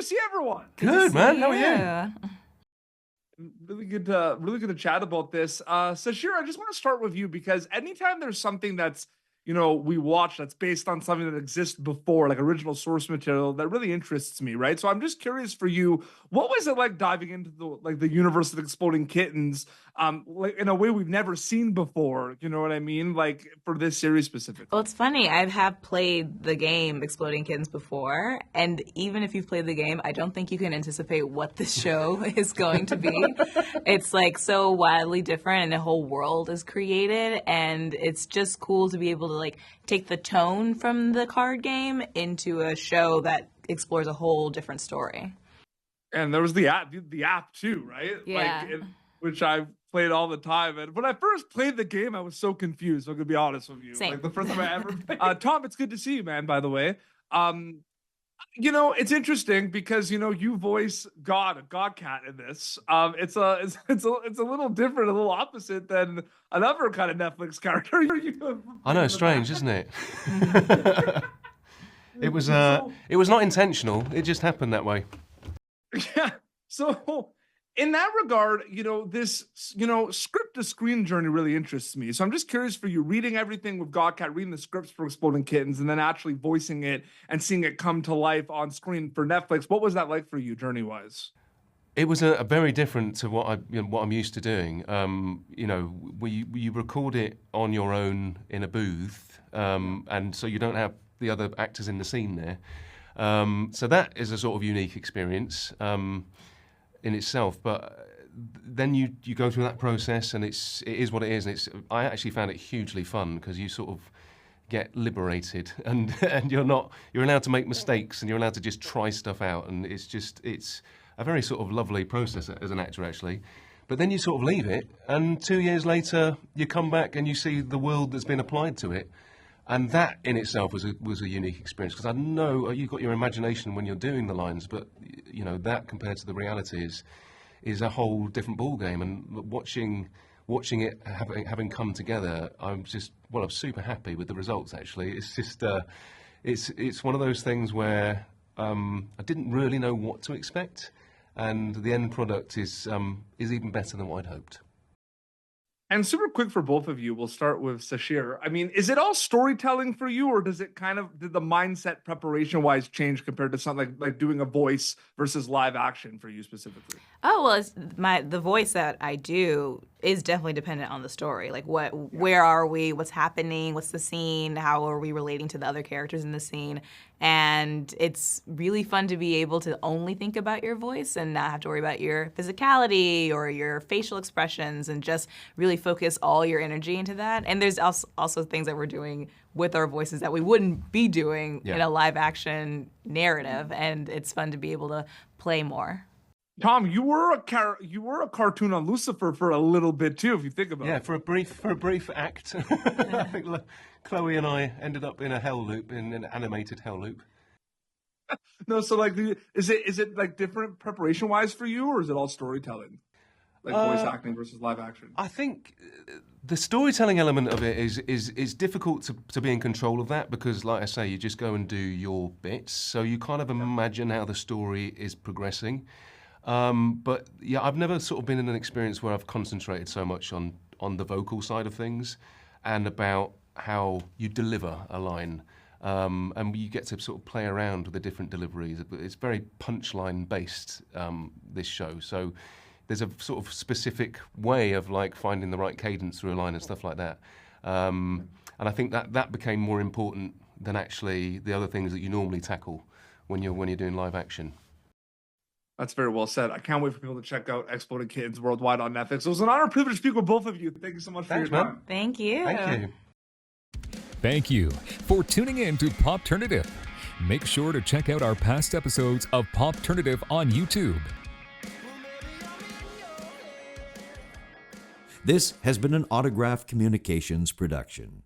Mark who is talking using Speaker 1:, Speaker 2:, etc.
Speaker 1: to see everyone.
Speaker 2: Good, man. How are you?
Speaker 1: Really good to chat about this. Sasheer, I just want to start with you because anytime there's something that's, we watch that's based on something that exists before, like original source material, that really interests me, right? So I'm just curious for you, what was it like diving into the universe of Exploding Kittens, like in a way we've never seen before? You know what I mean? Like for this series specifically.
Speaker 3: Well, it's funny. I have played the game Exploding Kittens before, and even if you've played the game, I don't think you can anticipate what the show is going to be. It's like so wildly different, and a whole world is created, and it's just cool to be able to like take the tone from the card game into a show that explores a whole different story.
Speaker 1: And there was the app too, right?
Speaker 3: Yeah.
Speaker 1: Which I've played all the time. And when I first played the game, I was so confused. I'm gonna be honest with you.
Speaker 3: Same.
Speaker 1: Like the first time I ever played. Tom, it's good to see you, man, by the way. It's interesting because you voice Godcat in this. It's a little different, a little opposite than another kind of Netflix character.
Speaker 2: I know, strange, isn't it? It was not intentional. It just happened that way.
Speaker 1: Yeah. So in that regard, this, script to screen journey really interests me. So I'm just curious for you, reading everything with Godcat, reading the scripts for Exploding Kittens, and then actually voicing it and seeing it come to life on screen for Netflix. What was that like for you, journey-wise?
Speaker 2: It was a very different to what I'm used to doing. You record it on your own in a booth, and so you don't have the other actors in the scene there. So that is a sort of unique experience in itself. But then you go through that process, and it is what it is. And I actually found it hugely fun because you sort of get liberated, and you're allowed to make mistakes, and you're allowed to just try stuff out, and it's a very sort of lovely process as an actor, actually. But then you sort of leave it, and 2 years later, you come back and you see the world that's been applied to it. And that in itself was a unique experience, because I know you've got your imagination when you're doing the lines, but that compared to the reality is a whole different ballgame. And watching it having come together, I'm super happy with the results. Actually, it's just it's one of those things where I didn't really know what to expect, and the end product is even better than what I'd hoped.
Speaker 1: And super quick for both of you, we'll start with Sasheer. I mean, is it all storytelling for you, or did the mindset preparation-wise change compared to something like doing a voice versus live action for you specifically?
Speaker 3: Oh, well, the voice that I do is definitely dependent on the story. Like where are we, what's happening, what's the scene, how are we relating to the other characters in the scene? And it's really fun to be able to only think about your voice and not have to worry about your physicality or your facial expressions, and just really focus all your energy into that. And there's also things that we're doing with our voices that we wouldn't be doing in a live action narrative, and it's fun to be able to play more.
Speaker 1: Tom, you were a cartoon on Lucifer for a little bit too, if you think about it.
Speaker 2: Yeah, for a brief act. I think Chloe and I ended up in an animated hell loop.
Speaker 1: No, so like, is it like different preparation wise for you, or is it all storytelling, like voice acting versus live action?
Speaker 2: I think the storytelling element of it is difficult to be in control of that, because, like I say, you just go and do your bits, so you kind of imagine how the story is progressing. But yeah, I've never sort of been in an experience where I've concentrated so much on the vocal side of things and about how you deliver a line. And you get to sort of play around with the different deliveries. It's very punchline based, this show. So there's a sort of specific way of like finding the right cadence through a line and stuff like that. And I think that became more important than actually the other things that you normally tackle when you're doing live action.
Speaker 1: That's very well said. I can't wait for people to check out Exploding Kittens worldwide on Netflix. It was an honor and privilege to speak with both of you. Thank you so much for your time.
Speaker 2: Man.
Speaker 3: Thank you.
Speaker 2: Thank you.
Speaker 4: Thank you for tuning in to Popternative. Make sure to check out our past episodes of Popternative on YouTube.
Speaker 5: This has been an Autograph Communications production.